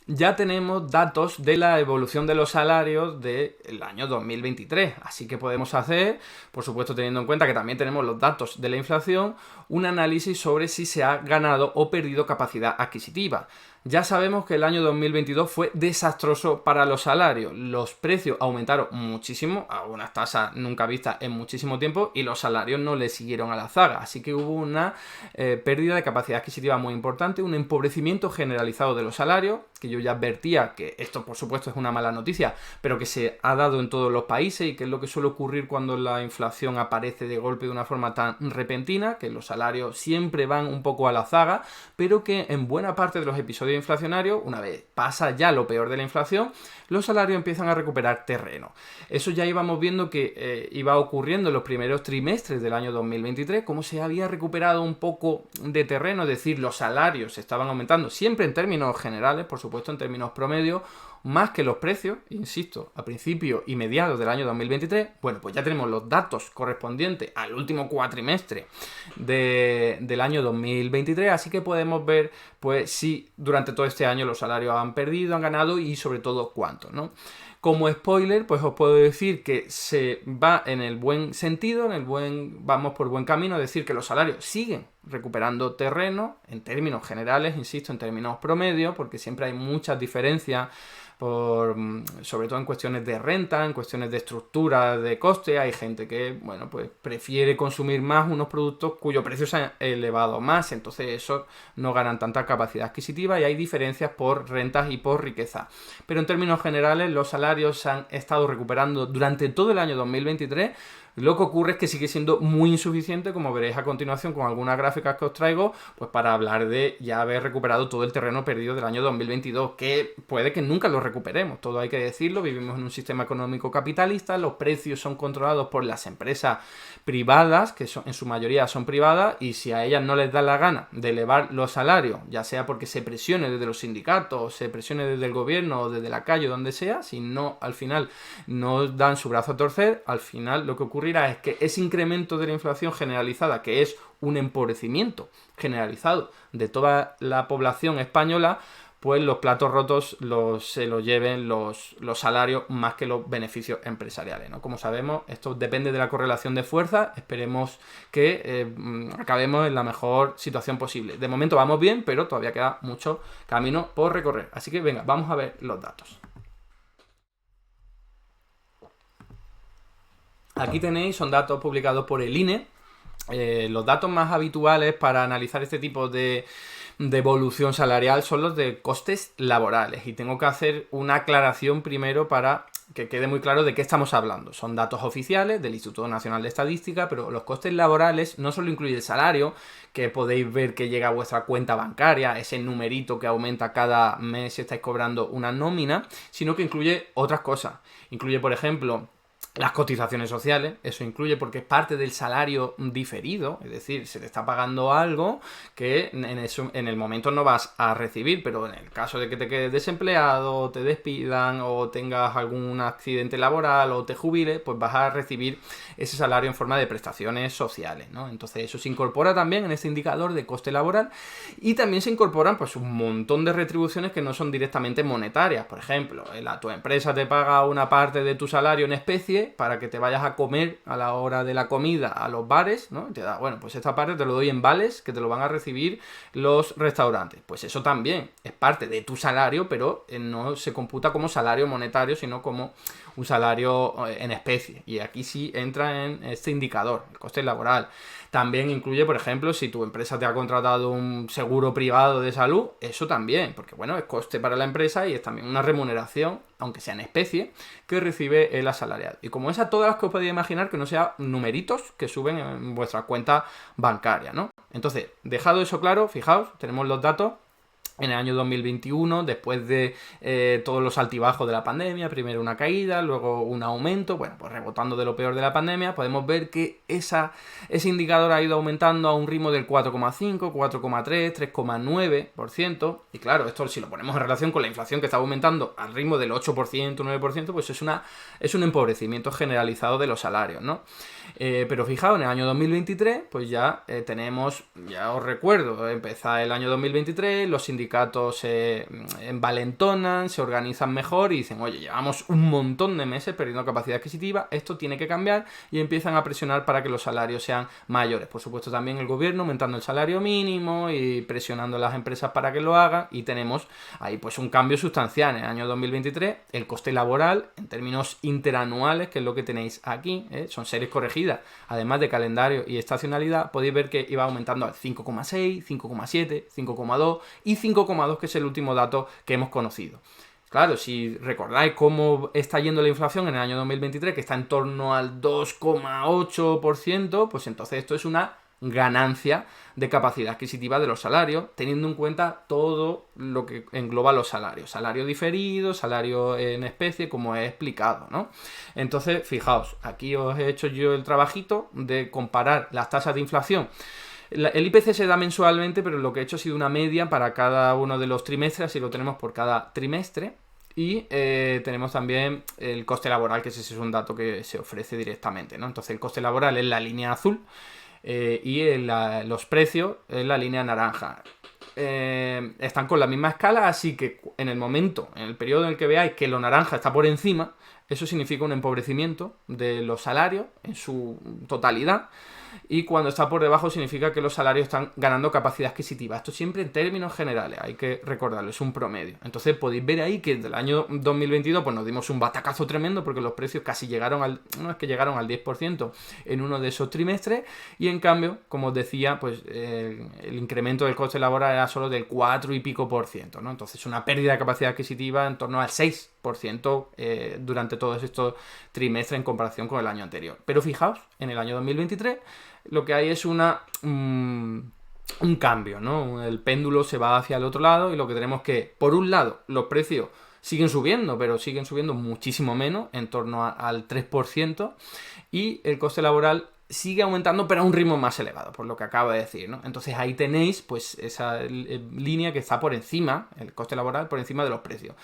ya tenemos datos de la evolución de los salarios del año 2023. Así que podemos hacer, por supuesto teniendo en cuenta que también tenemos los datos de la inflación, un análisis sobre si se ha ganado o perdido capacidad adquisitiva. Ya sabemos que el año 2022 fue desastroso para los salarios. Los precios aumentaron muchísimo, a unas tasas nunca vistas en muchísimo tiempo, y los salarios no le siguieron a la zaga. Así que hubo una pérdida de capacidad adquisitiva muy importante, un empobrecimiento generalizado de los salarios, que yo ya advertía que esto por supuesto es una mala noticia, pero que se ha dado en todos los países y que es lo que suele ocurrir cuando la inflación aparece de golpe de una forma tan repentina, que los salarios siempre van un poco a la zaga, pero que en buena parte de los episodios inflacionarios, una vez pasa ya lo peor de la inflación, los salarios empiezan a recuperar terreno. Eso ya íbamos viendo que iba ocurriendo en los primeros trimestres del año 2023, como se había recuperado un poco de terreno, es decir, los salarios estaban aumentando, siempre en términos generales, por supuesto en términos promedio, más que los precios, insisto, a principios y mediados del año 2023. Bueno, pues ya tenemos los datos correspondientes al último cuatrimestre del año 2023, así que podemos ver pues si durante todo este año los salarios han perdido, han ganado y sobre todo cuánto, ¿no? Como spoiler, pues os puedo decir que se va en el buen sentido, vamos por buen camino, es decir, que los salarios siguen recuperando terreno en términos generales, insisto, en términos promedio, porque siempre hay muchas diferencias, sobre todo en cuestiones de renta, en cuestiones de estructura, de coste. Hay gente que, bueno, pues prefiere consumir más unos productos cuyo precio se ha elevado más, entonces esos no ganan tanta capacidad adquisitiva y hay diferencias por rentas y por riqueza. Pero en términos generales, los salarios se han estado recuperando durante todo el año 2023. Lo que ocurre es que sigue siendo muy insuficiente, como veréis a continuación con algunas gráficas que os traigo, pues para hablar de ya haber recuperado todo el terreno perdido del año 2022, que puede que nunca lo recuperemos, todo hay que decirlo. Vivimos en un sistema económico capitalista, los precios son controlados por las empresas privadas, que en su mayoría son privadas, y si a ellas no les da la gana de elevar los salarios, ya sea porque se presione desde los sindicatos, o se presione desde el gobierno, o desde la calle, o donde sea, si no, al final no dan su brazo a torcer, al final lo que ocurre es que ese incremento de la inflación generalizada, que es un empobrecimiento generalizado de toda la población española, pues los platos rotos se los lleven los salarios más que los beneficios empresariales, ¿no? Como sabemos, esto depende de la correlación de fuerza. Esperemos que acabemos en la mejor situación posible. De momento vamos bien, pero todavía queda mucho camino por recorrer. Así que venga, vamos a ver los datos. Aquí tenéis, son datos publicados por el INE. Los datos más habituales para analizar este tipo de evolución salarial son los de costes laborales. Y tengo que hacer una aclaración primero para que quede muy claro de qué estamos hablando. Son datos oficiales del Instituto Nacional de Estadística, pero los costes laborales no solo incluye el salario, que podéis ver que llega a vuestra cuenta bancaria, ese numerito que aumenta cada mes si estáis cobrando una nómina, sino que incluye otras cosas. Incluye, por ejemplo, las cotizaciones sociales, eso incluye porque es parte del salario diferido, es decir, se te está pagando algo que en el momento no vas a recibir, pero en el caso de que te quedes desempleado, te despidan o tengas algún accidente laboral o te jubiles, pues vas a recibir ese salario en forma de prestaciones sociales, ¿no? Entonces eso se incorpora también en este indicador de coste laboral y también se incorporan pues un montón de retribuciones que no son directamente monetarias. Por ejemplo, tu empresa te paga una parte de tu salario en especie para que te vayas a comer a la hora de la comida a los bares, ¿no? Te da, bueno, pues esta parte te lo doy en vales que te lo van a recibir los restaurantes. Pues eso también es parte de tu salario, pero no se computa como salario monetario, sino como un salario en especie. Y aquí sí entra en este indicador, el coste laboral. También incluye, por ejemplo, si tu empresa te ha contratado un seguro privado de salud, eso también, porque bueno, es coste para la empresa y es también una remuneración, aunque sea en especie, que recibe el asalariado. Y como esas todas las que os podéis imaginar, que no sean numeritos que suben en vuestra cuenta bancaria, ¿no? Entonces, dejado eso claro, fijaos, tenemos los datos. En el año 2021, después de todos los altibajos de la pandemia, primero una caída, luego un aumento, bueno, pues rebotando de lo peor de la pandemia, podemos ver que ese indicador ha ido aumentando a un ritmo del 4,5, 4,3, 3,9%, y claro, esto si lo ponemos en relación con la inflación que está aumentando al ritmo del 8%, 9%, pues es un empobrecimiento generalizado de los salarios, ¿no? Pero fijaos, en el año 2023, pues ya tenemos, ya os recuerdo, empezar el año 2023, los sindicatos se envalentonan, se organizan mejor y dicen, oye, llevamos un montón de meses perdiendo capacidad adquisitiva, esto tiene que cambiar, y empiezan a presionar para que los salarios sean mayores. Por supuesto, también el gobierno aumentando el salario mínimo y presionando a las empresas para que lo hagan, y tenemos ahí pues un cambio sustancial. En el año 2023, el coste laboral, en términos interanuales, que es lo que tenéis aquí, son series corregidas, además de calendario y estacionalidad, podéis ver que iba aumentando al 5,6, 5,7, 5,2 y 5,2, que es el último dato que hemos conocido. Claro, si recordáis cómo está yendo la inflación en el año 2023, que está en torno al 2,8%, pues entonces esto es una ganancia de capacidad adquisitiva de los salarios, teniendo en cuenta todo lo que engloba los salarios. Salario diferido, salario en especie, como he explicado, ¿no? Entonces, fijaos, aquí os he hecho yo el trabajito de comparar las tasas de inflación. El IPC se da mensualmente, pero lo que he hecho ha sido una media para cada uno de los trimestres, así lo tenemos por cada trimestre. Y tenemos también el coste laboral, que ese es un dato que se ofrece directamente, ¿no? Entonces el coste laboral es la línea azul y los precios es la línea naranja. Están con la misma escala, así que en el momento, en el periodo en el que veáis que lo naranja está por encima, eso significa un empobrecimiento de los salarios en su totalidad. Y cuando está por debajo significa que los salarios están ganando capacidad adquisitiva. Esto siempre en términos generales, hay que recordarlo, es un promedio. Entonces podéis ver ahí que del año 2022 pues nos dimos un batacazo tremendo, porque los precios casi llegaron al 10% en uno de esos trimestres, y en cambio, como os decía, pues el incremento del coste laboral era solo del 4 y pico por ciento, ¿no? Entonces una pérdida de capacidad adquisitiva en torno al 6% durante todos estos trimestres en comparación con el año anterior. Pero fijaos, en el año 2023 lo que hay es un cambio, ¿no? El péndulo se va hacia el otro lado, y lo que tenemos que, por un lado, los precios siguen subiendo, pero siguen subiendo muchísimo menos, en torno al 3%, y el coste laboral sigue aumentando, pero a un ritmo más elevado, por lo que acabo de decir, ¿no? Entonces ahí tenéis pues esa línea que está por encima, el coste laboral por encima de los precios.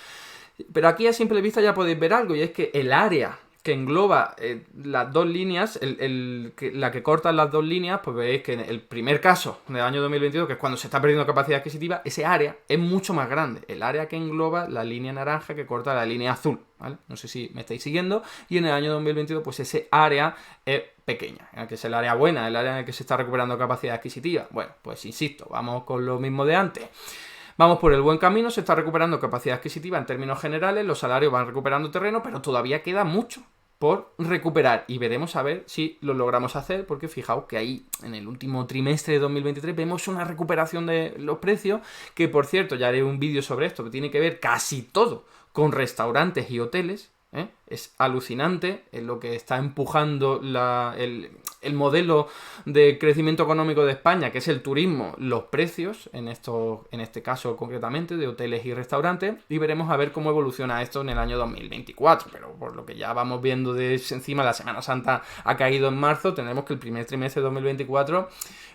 Pero aquí a simple vista ya podéis ver algo, y es que el área que engloba las dos líneas, la que corta las dos líneas, pues veis que en el primer caso del año 2022, que es cuando se está perdiendo capacidad adquisitiva, ese área es mucho más grande. El área que engloba la línea naranja que corta la línea azul, ¿vale? No sé si me estáis siguiendo. Y en el año 2022, pues ese área es pequeña, que es el área buena, el área en el que se está recuperando capacidad adquisitiva. Bueno, pues insisto, vamos con lo mismo de antes. Vamos por el buen camino, se está recuperando capacidad adquisitiva en términos generales, los salarios van recuperando terreno, pero todavía queda mucho por recuperar, y veremos a ver si lo logramos hacer, porque fijaos que ahí en el último trimestre de 2023 vemos una recuperación de los precios, que por cierto ya haré un vídeo sobre esto, que tiene que ver casi todo con restaurantes y hoteles. Es alucinante lo que está empujando el modelo de crecimiento económico de España, que es el turismo, los precios, en este caso concretamente, de hoteles y restaurantes, y veremos a ver cómo evoluciona esto en el año 2024, pero por lo que ya vamos viendo de encima, la Semana Santa ha caído en marzo, tendremos que el primer trimestre de 2024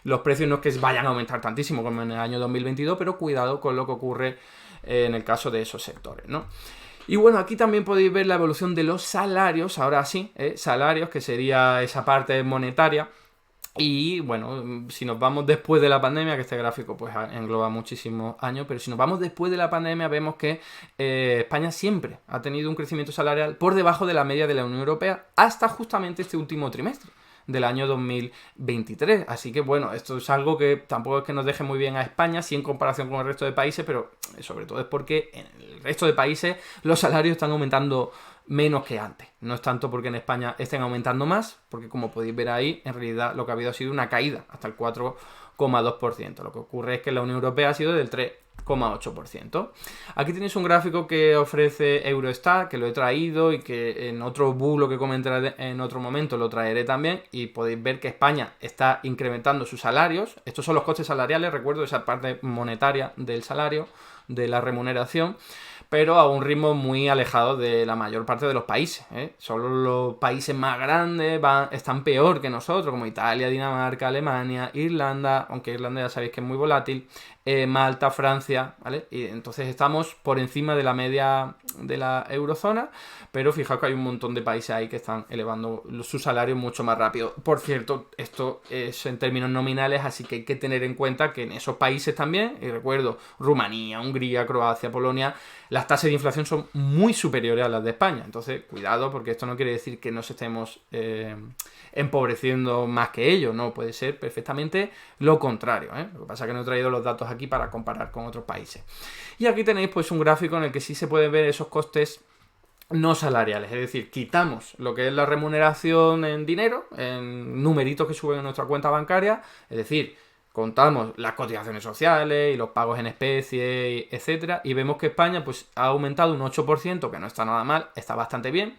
los precios no es que vayan a aumentar tantísimo como en el año 2022, pero cuidado con lo que ocurre en el caso de esos sectores, ¿no? Y bueno, aquí también podéis ver la evolución de los salarios, ahora sí, salarios, que sería esa parte monetaria. Y bueno, si nos vamos después de la pandemia, que este gráfico pues engloba muchísimos años, pero si nos vamos después de la pandemia vemos que España siempre ha tenido un crecimiento salarial por debajo de la media de la Unión Europea hasta justamente este último trimestre del año 2023. Así que bueno, esto es algo que tampoco es que nos deje muy bien a España, sí en comparación con el resto de países, pero sobre todo es porque en el resto de países los salarios están aumentando menos que antes. No es tanto porque en España estén aumentando más, porque como podéis ver ahí, en realidad lo que ha habido ha sido una caída hasta el 4,2%. Lo que ocurre es que la Unión Europea ha sido del 3,8%. Aquí tenéis un gráfico que ofrece Eurostat, que lo he traído y que en otro bulo que comentaré en otro momento lo traeré también, y podéis ver que España está incrementando sus salarios. Estos son los costes salariales, recuerdo, esa parte monetaria del salario, de la remuneración, pero a un ritmo muy alejado de la mayor parte de los países, Solo los países más grandes están peor que nosotros, como Italia, Dinamarca, Alemania, Irlanda, aunque Irlanda ya sabéis que es muy volátil, Malta, Francia, Francia, ¿vale? Y entonces estamos por encima de la media de la eurozona, pero fijaos que hay un montón de países ahí que están elevando sus salarios mucho más rápido. Por cierto, esto es en términos nominales, así que hay que tener en cuenta que en esos países también, y recuerdo, Rumanía, Hungría, Croacia, Polonia, las tasas de inflación son muy superiores a las de España. Entonces, cuidado, porque esto no quiere decir que nos estemos empobreciendo más que ellos, no, puede ser perfectamente lo contrario, ¿eh? Lo que pasa es que no he traído los datos aquí para comparar con otros países. Y aquí tenéis pues un gráfico en el que sí se pueden ver esos costes no salariales, es decir, quitamos lo que es la remuneración en dinero, en numeritos que suben en nuestra cuenta bancaria, es decir, contamos las cotizaciones sociales y los pagos en especie, etcétera, y vemos que España pues ha aumentado un 8%, que no está nada mal, está bastante bien.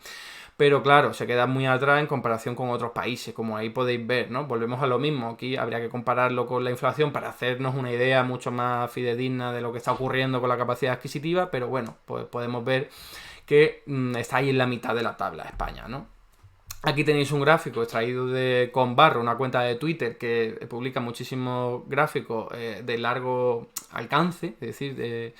Pero claro, se queda muy atrás en comparación con otros países, como ahí podéis ver, ¿no? Volvemos a lo mismo, aquí habría que compararlo con la inflación para hacernos una idea mucho más fidedigna de lo que está ocurriendo con la capacidad adquisitiva, pero bueno, pues podemos ver que está ahí en la mitad de la tabla España, ¿no? Aquí tenéis un gráfico extraído de Conbarro, una cuenta de Twitter que publica muchísimos gráficos de largo alcance, es decir,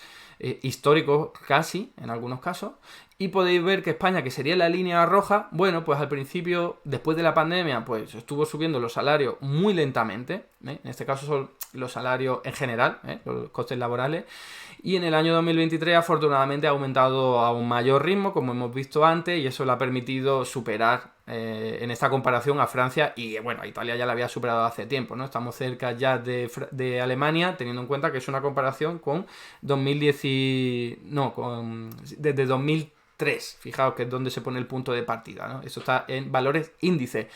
históricos casi, en algunos casos. Y podéis ver que España, que sería la línea roja, bueno, pues al principio, después de la pandemia, pues estuvo subiendo los salarios muy lentamente, ¿eh? En este caso son los salarios en general, los costes laborales. Y en el año 2023, afortunadamente, ha aumentado a un mayor ritmo, como hemos visto antes, y eso le ha permitido superar en esta comparación a Francia y, bueno, a Italia ya la había superado hace tiempo, ¿no? Estamos cerca ya de Alemania, teniendo en cuenta que es una comparación con 2010, no, desde 2003, fijaos que es donde se pone el punto de partida, ¿no? Eso está en valores índices.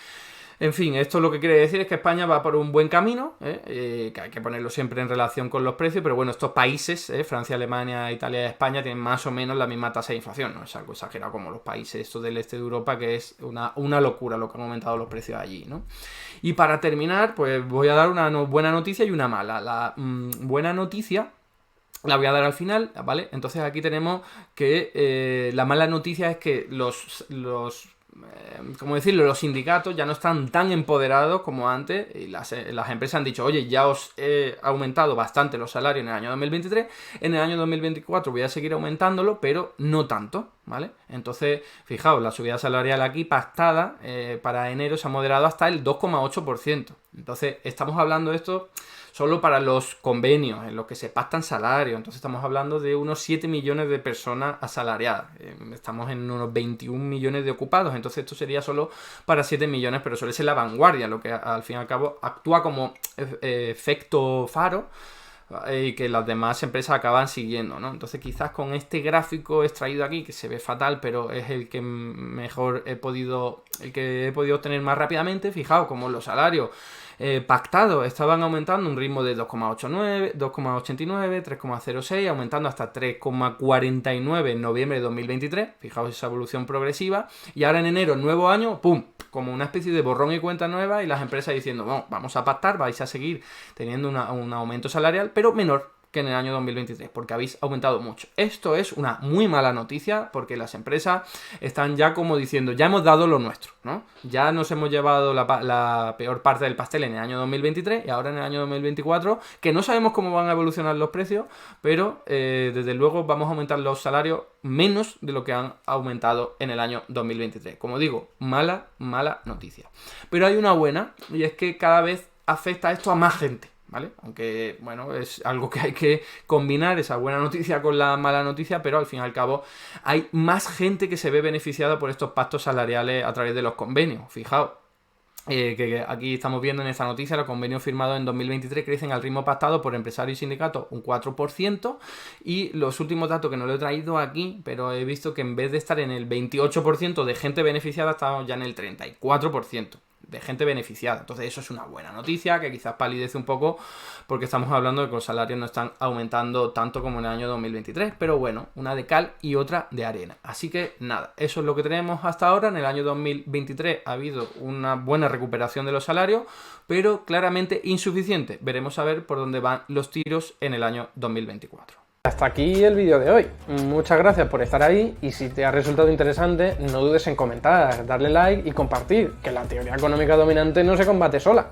En fin, esto lo que quiere decir es que España va por un buen camino, que hay que ponerlo siempre en relación con los precios, pero bueno, estos países, Francia, Alemania, Italia y España, tienen más o menos la misma tasa de inflación, no es algo exagerado como los países estos del este de Europa, que es una locura lo que han aumentado los precios allí, ¿no? Y para terminar, pues voy a dar una buena noticia y una mala. La buena noticia la voy a dar al final, ¿vale? Entonces aquí tenemos que la mala noticia es que ¿cómo decirlo? Los sindicatos ya no están tan empoderados como antes y las empresas han dicho, oye, ya os he aumentado bastante los salarios en el año 2023, en el año 2024 voy a seguir aumentándolo, pero no tanto, ¿vale? Entonces, fijaos, la subida salarial aquí pactada para enero se ha moderado hasta el 2,8%. Entonces, estamos hablando de esto solo para los convenios en los que se pactan salarios. Entonces estamos hablando de unos 7 millones de personas asalariadas. Estamos en unos 21 millones de ocupados. Entonces esto sería solo para 7 millones, pero suele ser la vanguardia, lo que al fin y al cabo actúa como efecto faro y que las demás empresas acaban siguiendo, ¿no? Entonces quizás con este gráfico extraído aquí, que se ve fatal, pero es el que mejor he podido obtener más rápidamente, fijaos como los salarios pactados estaban aumentando un ritmo de 2,89, 2,89, 3,06, aumentando hasta 3,49 en noviembre de 2023, fijaos esa evolución progresiva, y ahora en enero, nuevo año, ¡pum!, como una especie de borrón y cuenta nueva, y las empresas diciendo, bueno, vamos a pactar, vais a seguir teniendo un aumento salarial, pero menor que en el año 2023, porque habéis aumentado mucho. Esto es una muy mala noticia, porque las empresas están ya como diciendo, ya hemos dado lo nuestro, ¿no? Ya nos hemos llevado la peor parte del pastel en el año 2023, y ahora en el año 2024, que no sabemos cómo van a evolucionar los precios, pero desde luego vamos a aumentar los salarios menos de lo que han aumentado en el año 2023. Como digo, mala noticia. Pero hay una buena, y es que cada vez afecta esto a más gente, ¿vale? Aunque, bueno, es algo que hay que combinar, esa buena noticia con la mala noticia, pero al fin y al cabo hay más gente que se ve beneficiada por estos pactos salariales a través de los convenios. Fijaos, que aquí estamos viendo en esta noticia, los convenios firmados en 2023 crecen al ritmo pactado por empresarios y sindicatos un 4%, y los últimos datos que no lo he traído aquí, pero he visto que en vez de estar en el 28% de gente beneficiada, estamos ya en el 34% de gente beneficiada. Entonces eso es una buena noticia, que quizás palidece un poco porque estamos hablando de que los salarios no están aumentando tanto como en el año 2023, pero bueno, una de cal y otra de arena. Así que nada, eso es lo que tenemos hasta ahora. En el año 2023 ha habido una buena recuperación de los salarios, pero claramente insuficiente. Veremos a ver por dónde van los tiros en el año 2024. Hasta aquí el vídeo de hoy. Muchas gracias por estar ahí, y si te ha resultado interesante, no dudes en comentar, darle like y compartir, que la teoría económica dominante no se combate sola.